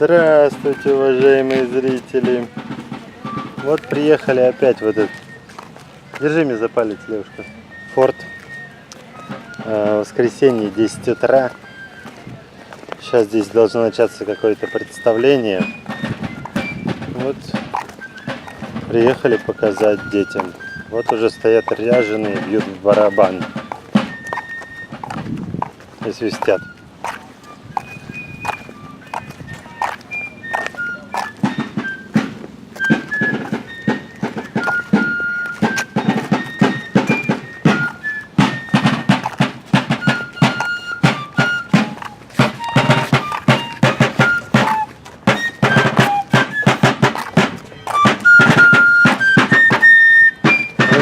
Здравствуйте, уважаемые зрители. Вот приехали опять в этот... Держи меня за палец, Левушка. Форт. Воскресенье, 10 утра. Сейчас здесь должно начаться какое-то представление. Вот приехали показать детям. Вот уже стоят ряженые, бьют в барабан. И свистят.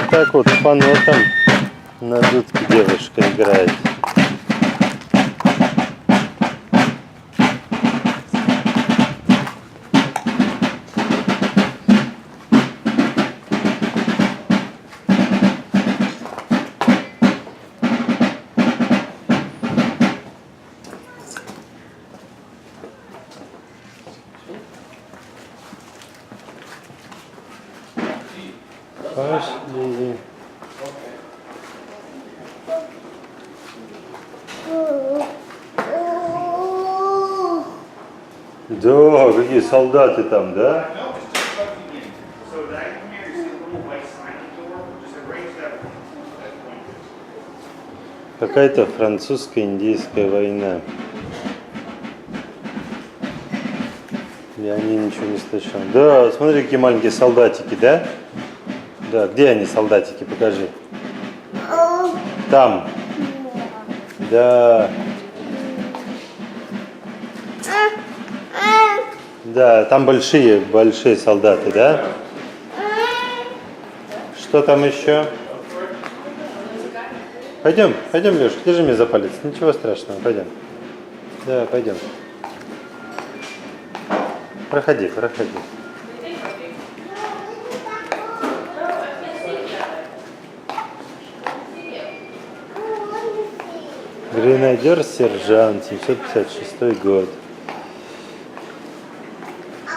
Так вот, с фанотом на дудке девушка играет. Пошли. Да, какие солдаты там, да? Какая-то французско-индийская война. Я ничего не слышал. Да, смотри, какие маленькие солдатики, да? Да, где они, солдатики? Покажи. Там. Да. Да, там большие солдаты, да? Что там еще? Пойдем, Леша, держи меня за палец. Ничего страшного, пойдем. Да, пойдем. Проходи. Гренадер-сержант, 756 год.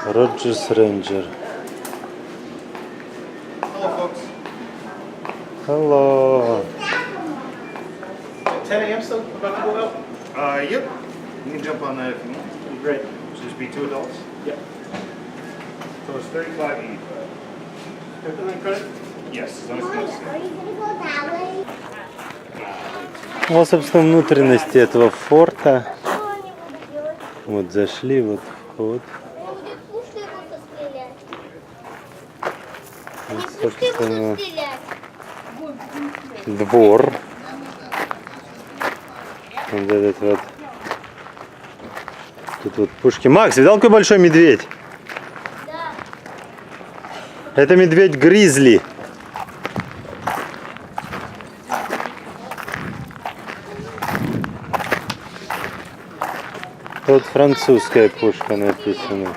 Роджерс Рейнджер. Hello. 10 a.m. still about to go out? Yep. You can jump on that if you want. Great. Should just be 2 adults? Yep. So it's 35 each. Everything credit? Yes. As long as it's Are you gonna go that way? Вот, собственно, внутренности этого форта. Что они будут делать? Вот зашли, вот вход. Они будут пушкой будут стрелять. Они Вот, пушкой собственно, будут стрелять. двор. Вот этот вот. Тут вот пушки. Макс, видал, какой большой медведь? Да. Это медведь-гризли. Тут французская пушка написана.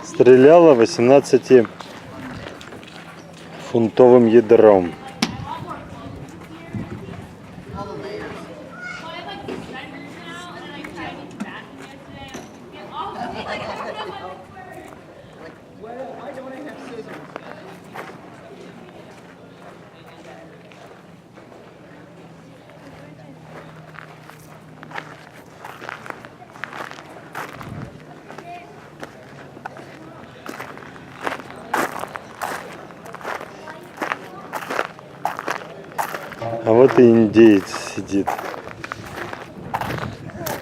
Стреляла 18-фунтовым ядром. А вот и индеец сидит.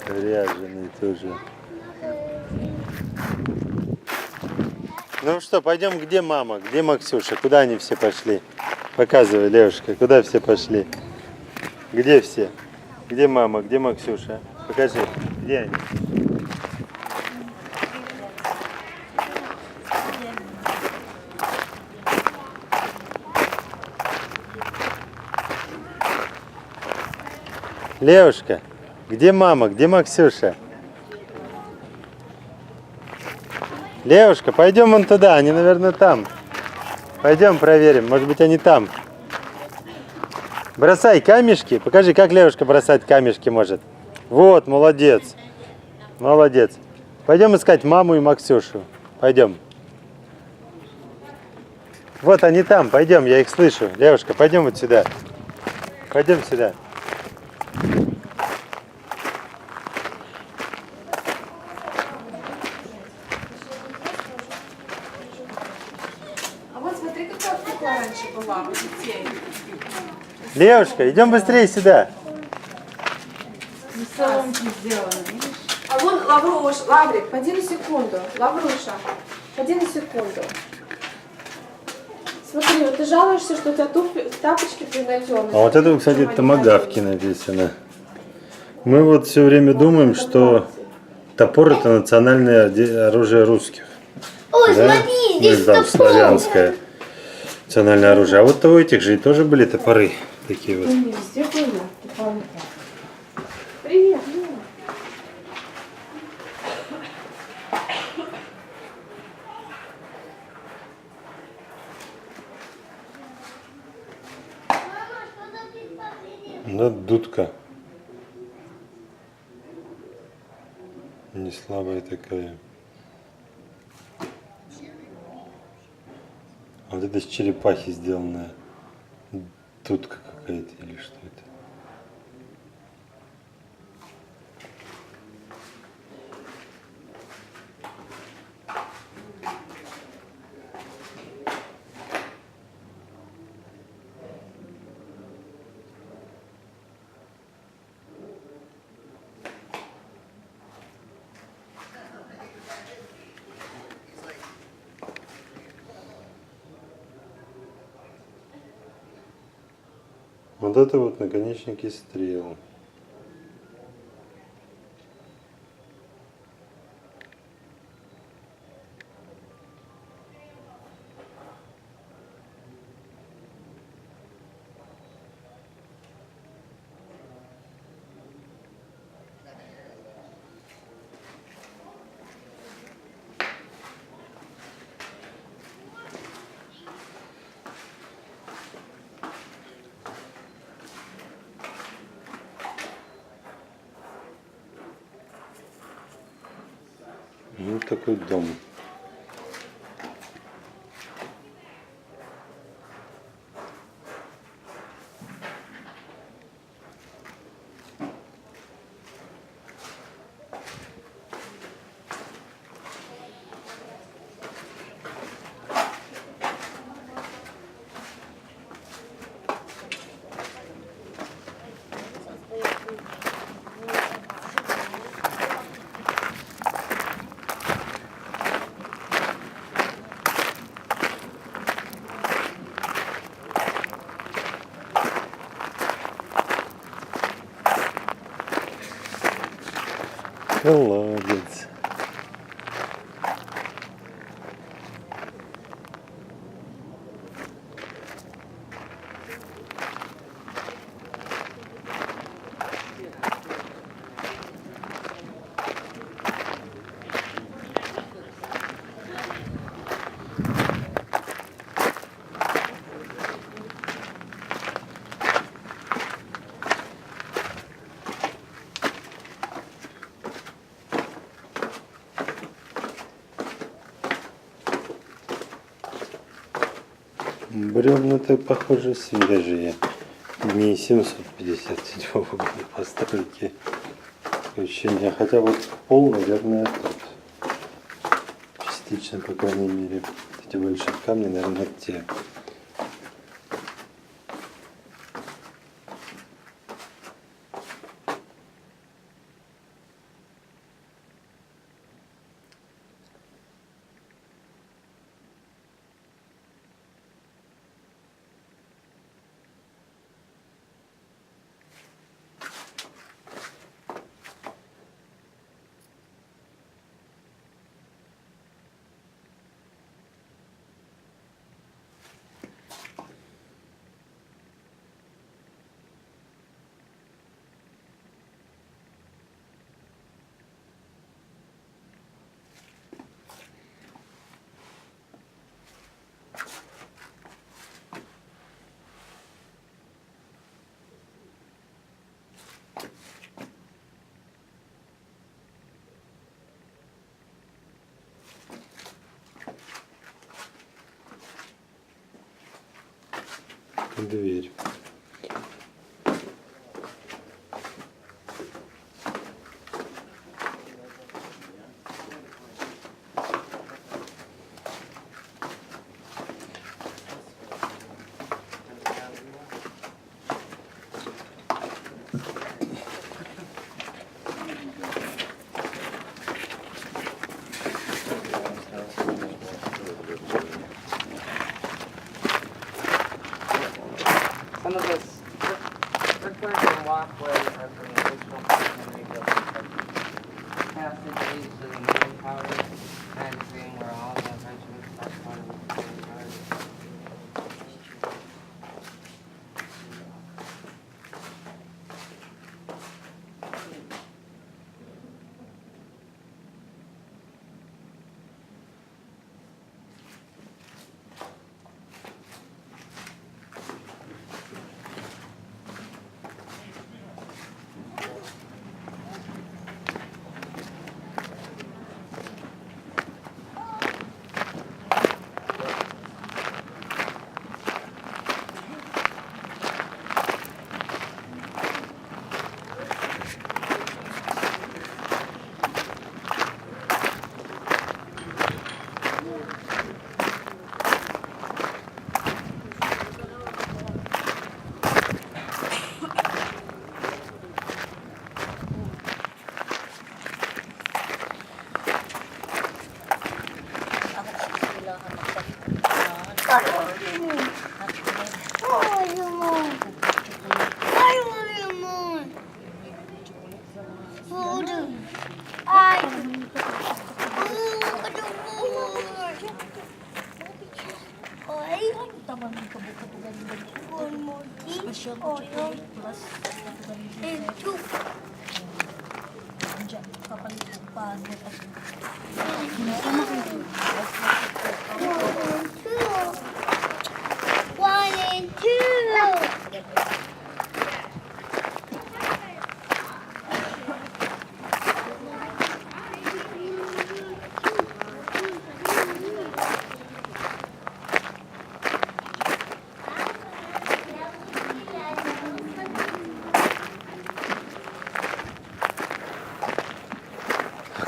Ряженый тоже. Ну что, пойдем, где мама? Где Максюша? Куда они все пошли? Показывай, Левушка, куда все пошли? Где все? Где мама? Где Максюша? Покажи, где они? Левушка, где мама? Где Максюша? Левушка, пойдем вон туда, они, наверное, там. Пойдем проверим, может быть они там. Бросай камешки. Покажи, как Левушка бросать камешки может. Вот, молодец. Молодец. Пойдем искать маму и Максюшу. Пойдем. Вот они там, пойдем, я их слышу. Левушка, пойдем вот сюда. Пойдем сюда. А вот смотри, какая кукла раньше была у детей. Левушка, идем быстрее сюда. Соломки сделаны, видишь? А вон Лавруш, Лаврик, поди на секунду. Лавруша, поди на секунду. Смотри, вот ты жалуешься, что у тебя тапочки принадежные. А вот это, кстати, томагавки написано. Мы вот все время думаем, что топор это национальное оружие русских. Ой, Да? смотри, Ну, здесь там топор. славянское национальное оружие. А вот у этих же тоже были топоры такие вот. Не везде были топоры. Привет, Лена. Мама, что за представление? Да, дудка. Не слабая такая. А вот это из черепахи сделанная дудка какая-то или что это? Вот это вот наконечники стрел. Вот такой дом. Молодец. Бревна-то, похоже, свежие. Дней 757 года постройки. Ощущение. Хотя вот пол, наверное, тут. Частично, по крайней мере. Эти большие камни, наверное, те. дверь. Some of this brickwork and walkway are from the original Henry building. Passageways to the main tower, magazine where all the inventions are part of the main tower. Ay, limon. Ay, limon. Food. Ay. Limon. Ay. One more piece. Oil. And two. One and two.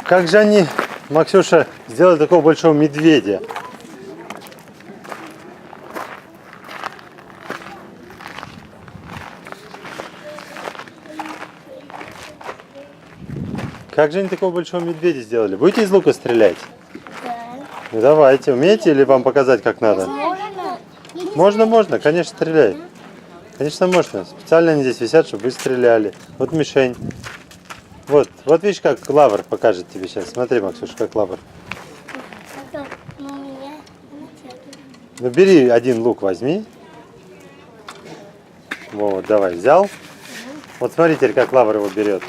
Как же они, Максюша, сделали такого большого медведя? Как же они такого большого медведя сделали? Будете из лука стрелять? Да. Ну, давайте. Умеете или вам показать, как надо? Можно? Можно, конечно, стреляй. Конечно, можно. Специально они здесь висят, чтобы вы стреляли. Вот мишень. Вот видишь, как лавр покажет тебе сейчас. Смотри, Максюш, как лавр. Ну, у меня. Ну, бери один лук, возьми. Вот, давай, взял. Вот смотри теперь, как лавр его берет.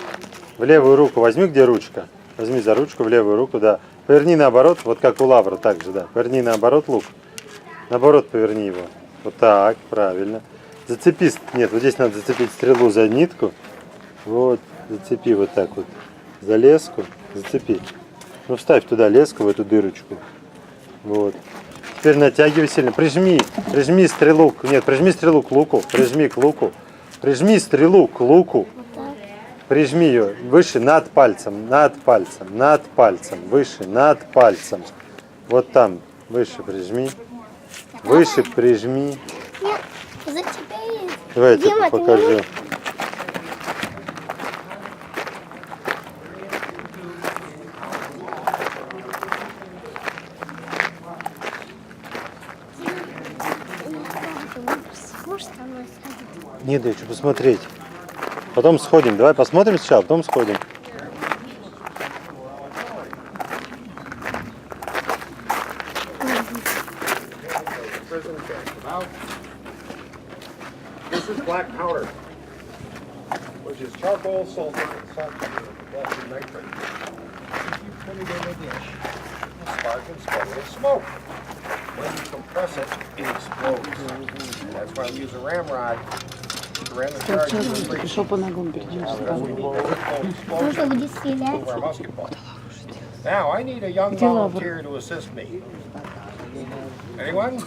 В левую руку возьми, где ручка. Возьми за ручку, в левую руку, да. Поверни наоборот, вот как у лавра, так же, да. Поверни наоборот лук. Наоборот поверни его. Вот так, правильно. Зацепи, нет, вот здесь надо зацепить стрелу за нитку. Вот, зацепи вот так вот. За леску, зацепи. Ну, вставь туда леску, в эту дырочку. Вот. Теперь натягивай сильно. Прижми стрелу. Нет, прижми стрелу к луку. Прижми к луку. Прижми стрелу к луку. Прижми ее выше над пальцем, над пальцем, выше над пальцем. Вот там, выше прижми. Выше прижми. Нет, зацепляй. Давай я тебе Дима, ты покажу. Можешь со мной сходить? Нет, я хочу посмотреть. Потом сходим. Давай посмотрим сначала, потом сходим. This is black powder, which is charcoal, sulfur, and sulfur, potassium nitrate. If you put it in a dish, the spark and sputter of smoke. When you compress it, it explodes. That's why we use a ramrod to ram the charge into the breech. Можно будет стрелять. Move our musket ball. Now, I need a young volunteer to assist me. Anyone?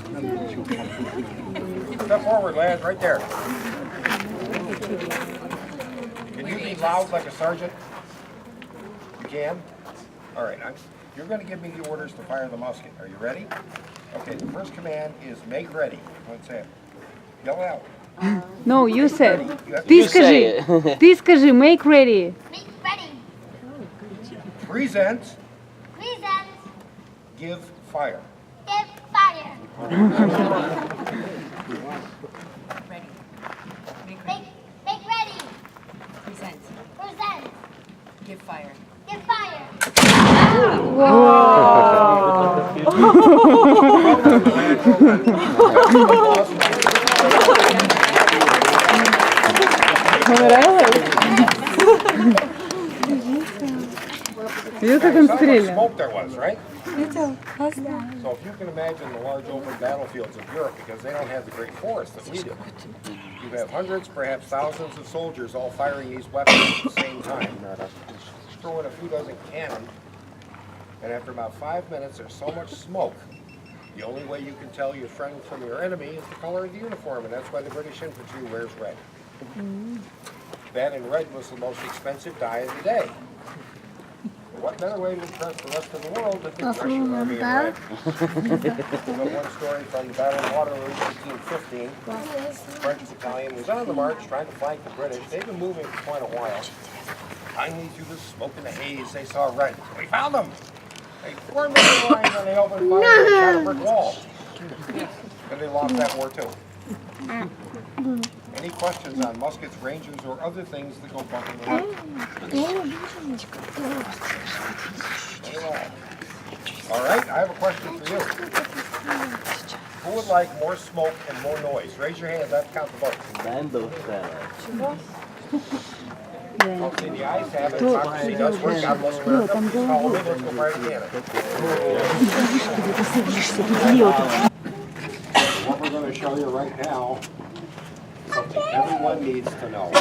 Step forward, lads, right there. Can you be loud like a sergeant? You can? All right, you're going to give me the orders to fire the musket. Are you ready? Okay, the first command is make ready. What's that? Yell out. No, you said. You have to Ты скажи. Ты скажи, make ready. Make ready. present, Present. give fire. Give fire. Make ready. Present. Present. Give fire. Give fire. Видел, как You он saw how much стрелял? smoke there was, right? So if you can imagine the large open battlefields of Europe, because they don't have the great forests that we do, you have hundreds, perhaps thousands of soldiers all firing these weapons at the same time. Throw in a few dozen cannon, and after about 5 minutes there's so much smoke, the only way you can tell your friend from your enemy is the color of the uniform, and that's why the British infantry wears red. That and red was the most expensive dye of the day. What better way to impress the rest of the world than the Russian army in red? You know one story from the Battle of Waterloo, 1815. The French battalion was on the march trying to flank the British. They've been moving for quite a while. Finally, through the smoke and the haze, they saw red. We found them! They formed their lines and they opened fire and shot a brick wall. And they lost that war too. Any questions on muskets, rangers, or other things that go bump in the road? All right, I have a question for you. Who would like more smoke and more noise? Raise your hands, I have to count the votes. Okay, the ayes have it, democracy does work, God bless America. Please follow me, let's go right again. What we're going to show you right now is something everyone needs to know.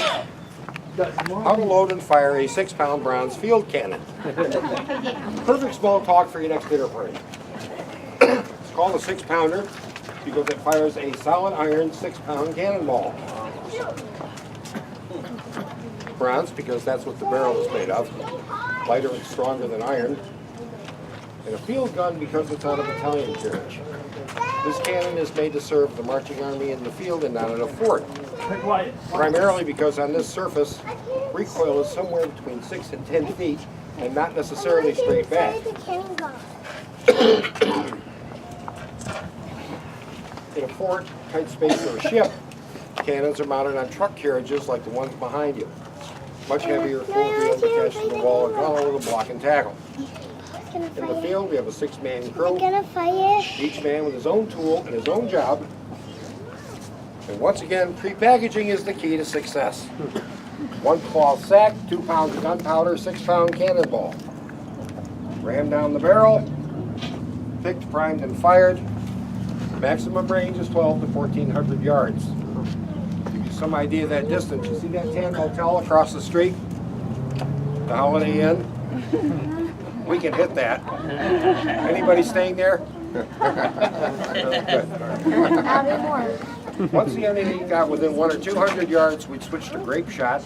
How to load and fire a 6-pound bronze field cannon. Perfect small talk for your next dinner party. It's called a 6-pounder because it fires a solid iron 6-pound cannonball. Bronze because that's what the barrel is made of. Lighter and stronger than iron. And a field gun because it's on a battalion carriage. This cannon is made to serve the marching army in the field and not in a fort. Primarily because on this surface, recoil is somewhere between 6 and 10 feet and not necessarily straight back. In a fort, tight space, or a ship, cannons are mounted on truck carriages like the ones behind you. Much heavier, full field attached to the wall or gunwale with a block and tackle. In the field, we have a 6-man crew, each man with his own tool and his own job. And once again, pre-packaging is the key to success. 1 cloth sack, 2 pounds of gunpowder, 6-pound cannonball. Ram down the barrel, picked, primed, and fired. Maximum range is 12 to 1,400 yards. To give you some idea of that distance, you see that tan motel across the street? The Holiday Inn? We can hit that. Anybody staying there? Once the enemy got within 100 or 200 yards, we'd switch to grape shot,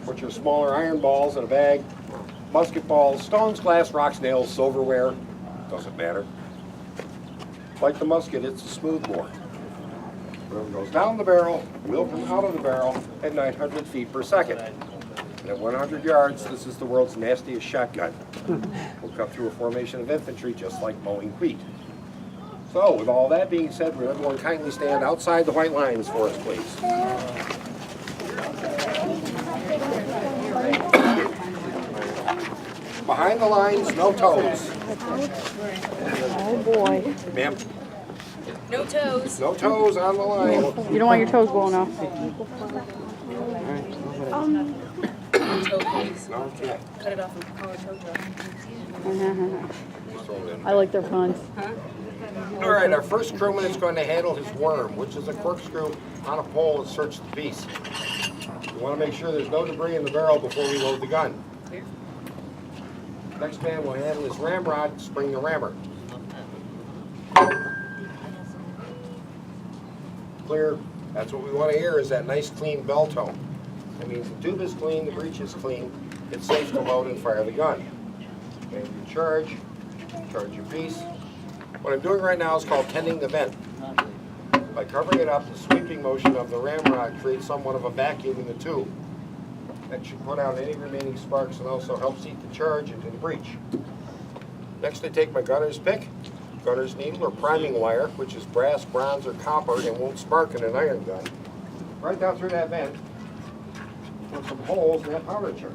which are smaller iron balls in a bag, musket balls, stones, glass, rocks, nails, silverware, doesn't matter. Like the musket, it's a smooth bore. Whatever goes down the barrel will come out of the barrel at 900 feet per second. And at 100 yards, this is the world's nastiest shotgun. We'll cut through a formation of infantry just like mowing wheat. So, with all that being said, will everyone kindly stand outside the white lines for us, please. Behind the lines, no toes. Oh boy. Ma'am? No toes. No toes on the line. You don't want your toes blowing off. Toe piece. Okay. Cut it off and call it toe drop. I like their puns. All right, our first crewman is going to handle his worm, which is a corkscrew on a pole that searches the piece. We want to make sure there's no debris in the barrel before we load the gun. Next man will handle his ramrod and spring the rammer. Clear, That's what we want to hear, is that nice clean bell tone. That means the tube is clean, the breech is clean, it's safe to load and fire the gun. And you charge your piece. What I'm doing right now is called tending the vent. By covering it up, the sweeping motion of the ramrod creates somewhat of a vacuum in the tube. That should put out any remaining sparks and also helps heat the charge into the breech. Next I take my gunner's pick, gunner's needle or priming wire, which is brass, bronze, or copper and won't spark in an iron gun. Right down through that vent, put some holes in that powder charge.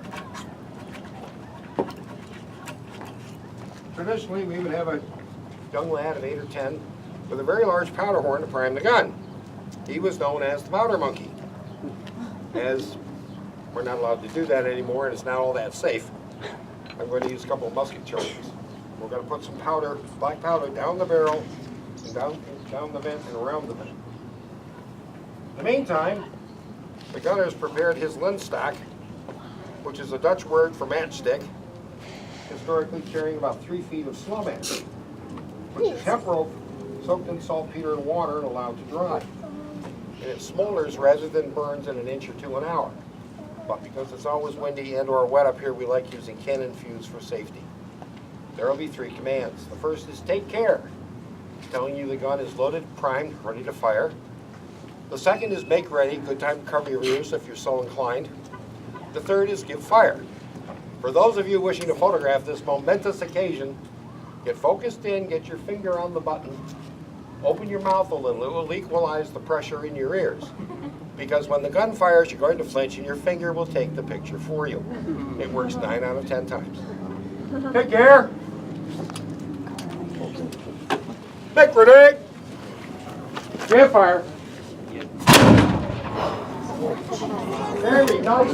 Traditionally, we would have a young lad of 8 or 10 with a very large powder horn to prime the gun. He was known as the powder monkey. As we're not allowed to do that anymore and it's not all that safe, I'm going to use a couple of musket charges. We're going to put some powder, black powder, down the barrel and down the vent and around the vent. In the meantime, the gunner has prepared his linstock, which is a Dutch word for matchstick, historically carrying about 3 feet of slow match, which is hemp rope soaked in saltpeter and water and allowed to dry. And it smolders rather than burns in an inch or 2 an hour. But because it's always windy and or wet up here, we like using cannon fuse for safety. There will be 3 commands. The first is take care, telling you the gun is loaded, primed, ready to fire. The second is make ready, good time to cover your ears if you're so inclined. The third is give fire. For those of you wishing to photograph this momentous occasion, get focused in, get your finger on the button, open your mouth a little, it will equalize the pressure in your ears. Because when the gun fires, you're going to flinch and your finger will take the picture for you. It works 9 out of 10 times. Take care. Make ready. Stand fire. Very nice.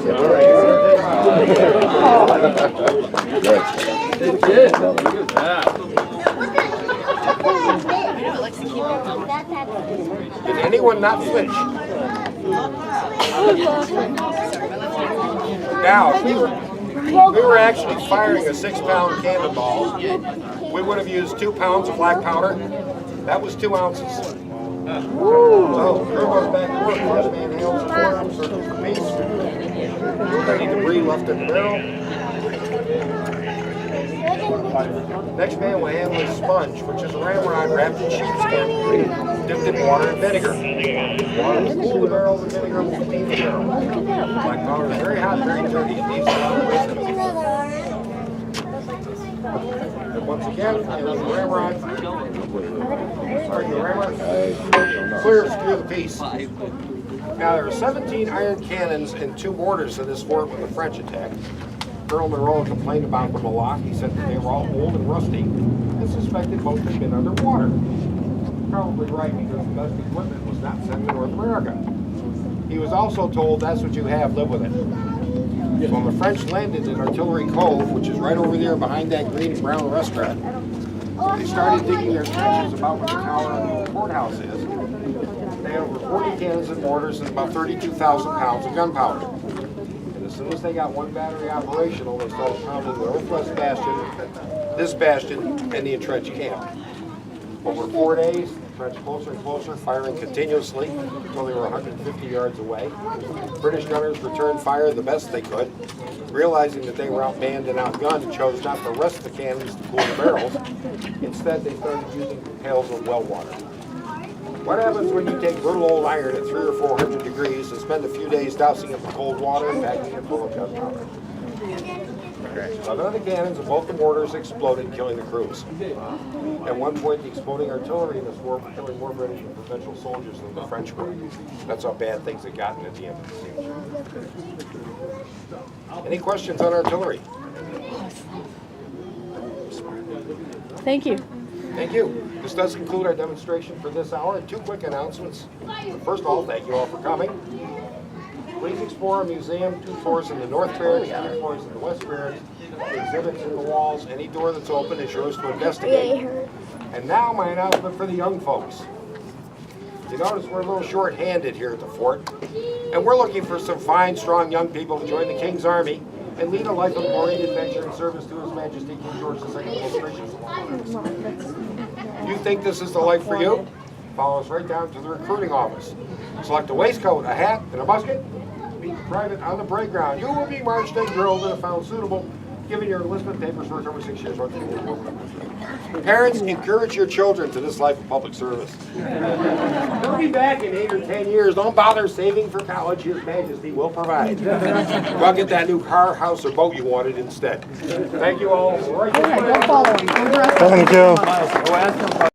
Did anyone not flinch? Now, if we were actually firing a 6-pound cannonball, we would have used 2 pounds of black powder. That was 2 ounces. So, crew goes back to work. This man hails the horn, searching for peace. Any debris left in the barrel. Next man will handle a sponge, which is a ramrod wrapped in sheepskin, dipped in water and vinegar. Water will cool the barrel, the vinegar will clean the barrel. Black powder is very hot, very dirty, it leaves a lot of residue. And once again, the ramrod clears through the piece. Now there are 17 iron cannons and 2 mortars in this fort when the French attacked. Colonel Monroe complained about them a lot. He said that they were all old and rusty and suspected most had been underwater. Probably right, because the best equipment was not sent to North America. He was also told, that's what you have, live with it. When the French landed in Artillery Cove, which is right over there behind that green and brown restaurant, they started digging their trenches about where the tower of the old courthouse is. They had over 40 cannons and mortars and about 32,000 pounds of gunpowder. As soon as they got one battery operational, they started pounding the northwest bastion, this bastion, and the entrenched camp. Over 4 days, the French closer and closer, firing continuously until they were 150 yards away. British gunners returned fire the best they could, realizing that they were outmanned and outgunned, chose not to rest the cannons to cool the barrels. Instead, they started using pails of well water. What happens when you take little old iron at 300 or 400 degrees and spend a few days dousing it with cold water and packing it full of gunpowder? 11 of the cannons and both the mortars exploded, killing the crews. At one point, the exploding artillery in this war were killing more British and provincial soldiers than the French were. That's how bad things had gotten at the end of the siege. Any questions on artillery? Thank you. Thank you. This does conclude our demonstration for this hour. 2 quick announcements. First of all, thank you all for coming. Please explore our museum, 2 floors in the North Barracks, 3 floors in the West Barracks. The exhibits in the walls, any door that's open is yours to investigate. And now my announcement for the young folks. You notice we're a little short-handed here at the fort, and we're looking for some fine, strong young people to join the King's Army and lead a life of glory and adventure and service to His Majesty King George II most gracious. You think this is the life for you? follows right down to the recruiting office. Select a waistcoat, a hat, and a musket. Meet the private on the parade ground. You will be marched and drilled and if found suitable, given your enlistment papers for over 6 years. Parents, encourage your children to this life of public service. They'll be back in 8 or 10 years. Don't bother saving for college. His Majesty will provide. Go get that new car, house, or boat you wanted instead. Thank you all. Thank you.